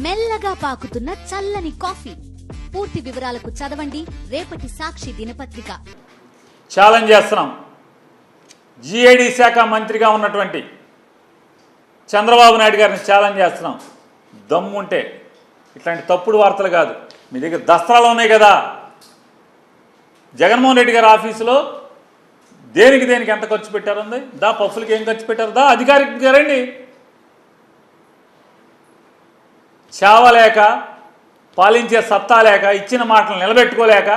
మెల్లగా పాకుతున్న చల్లని కాఫీ. పూర్తి వివరాలకు చదవండి రేపటి సాక్షి దినపత్రిక. ఛాలెంజ్ చేస్తున్నాం. జీఏడీ శాఖ మంత్రిగా ఉన్నటువంటి చంద్రబాబు నాయుడు గారిని ఛాలెంజ్ చేస్తున్నాం. దమ్ముంటే ఇట్లాంటి తప్పుడు వార్తలు కాదు, మీ దగ్గర దస్త్రాలు ఉన్నాయి కదా. జగన్మోహన్ రెడ్డి గారి ఆఫీసులో దేనికి ఎంత ఖర్చు పెట్టారు ఉంది, దా పఫ్ఫులకి ఏం ఖర్చు పెట్టారు, దా అధికారికంగా రండి. చావలేక, పాలించే సత్తా లేక, ఇచ్చిన మాటలు నిలబెట్టుకోలేక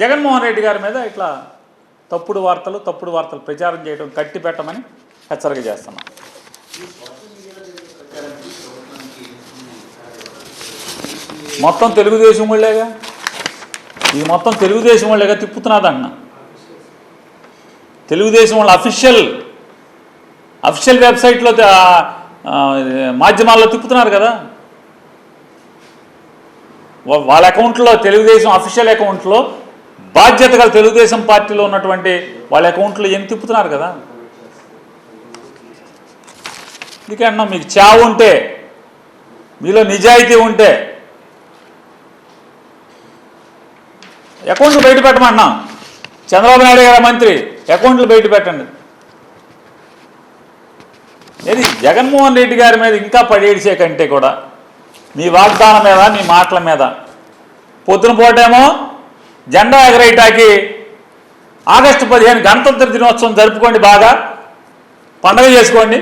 జగన్మోహన్ రెడ్డి గారి మీద ఇట్లా తప్పుడు వార్తలు ప్రచారం చేయడం కట్టి పెట్టమని హెచ్చరిక చేస్తున్నాం. మొత్తం తెలుగుదేశం వాళ్ళేగా, ఇది మొత్తం తెలుగుదేశం వాళ్ళేగా తిప్పుతున్నదన్న. తెలుగుదేశం వాళ్ళ అఫీషియల్ వెబ్సైట్లో మాధ్యమాల్లో తిప్పుతున్నారు కదా. వాళ్ళ అకౌంట్లో, తెలుగుదేశం అఫీషియల్ అకౌంట్లో బాధ్యత గల తెలుగుదేశం పార్టీలో ఉన్నటువంటి వాళ్ళ అకౌంట్లో ఏం తిప్పుతున్నారు కదా. అందుకే అన్నా, మీకు చావు ఉంటే, మీలో నిజాయితీ ఉంటే అకౌంట్లు బయట పెట్టమన్నా. చంద్రబాబు నాయుడు గారు మంత్రి, అకౌంట్లు బయట పెట్టండి. ఇది జగన్మోహన్ రెడ్డి గారి మీద ఇంకా పడేడిసే కంటే కూడా మీ వాగ్దానం మీద, మీ మాటల మీద పొద్దున పూటేమో జెండా ఎగరేయటానికి ఆగస్టు 15 గణతంత్ర దినోత్సవం జరుపుకోండి, బాగా పండగ చేసుకోండి,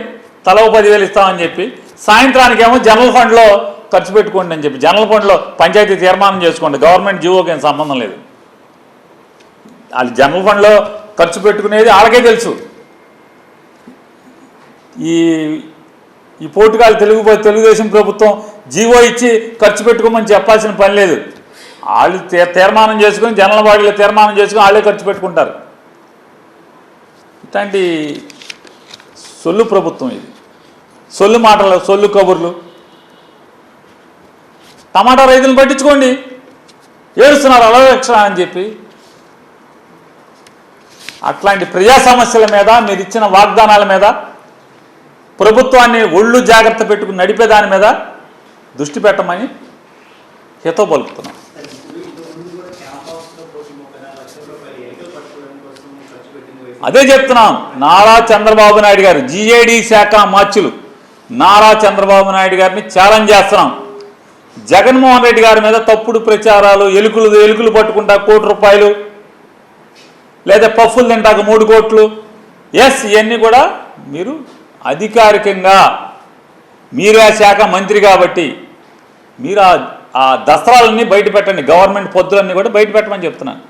తల 10,000 ఇస్తామని చెప్పి, సాయంత్రానికి ఏమో జనరల్ ఫండ్లో ఖర్చు పెట్టుకోండి అని చెప్పి, జనరల్ ఫండ్లో పంచాయతీ తీర్మానం చేసుకోండి, గవర్నమెంట్ జీవోకి ఏం సంబంధం లేదు. వాళ్ళు జనరల్ ఫండ్లో ఖర్చు పెట్టుకునేది వాళ్ళకే తెలుసు. ఈ పోటుగాలు తెలుగుదేశం ప్రభుత్వం జీవో ఇచ్చి ఖర్చు పెట్టుకోమని చెప్పాల్సిన పని లేదు. వాళ్ళు తీర్మానం చేసుకొని, జనరల్ బాడీలో తీర్మానం చేసుకొని వాళ్ళే ఖర్చు పెట్టుకుంటారు. ఇట్లాంటి సొల్లు ప్రభుత్వం ఇది. సొల్లు మాటలు, సొల్లు కబుర్లు. టమాటా రైతులను పట్టించుకోండి, ఏడుస్తున్నారు అలవక్ష అని చెప్పి. అట్లాంటి ప్రజా సమస్యల మీద, మీరు ఇచ్చిన వాగ్దానాల మీద, ప్రభుత్వాన్ని ఒళ్ళు జాగ్రత్త పెట్టుకుని నడిపేదాని మీద దృష్టి పెట్టమని హితో పలుకుతున్నాం. అదే చెప్తున్నాం. నారా చంద్రబాబు నాయుడు గారు, జీఏడీ శాఖ మార్చులు నారా చంద్రబాబు నాయుడు గారిని ఛాలెంజ్ చేస్తున్నాం. జగన్మోహన్ రెడ్డి గారి మీద తప్పుడు ప్రచారాలు, ఎలుకలు పట్టుకుంటా ₹1 లేదా పఫ్ఫులు తింటాక 3 కోట్లు, ఇవన్నీ కూడా మీరు అధికారికంగా, మీరు ఆ శాఖ మంత్రి కాబట్టి మీరు ఆ దస్త్రాలన్నీ బయట పెట్టండి, గవర్నమెంట్ పొద్దులన్నీ కూడా బయట పెట్టమని చెప్తున్నాను.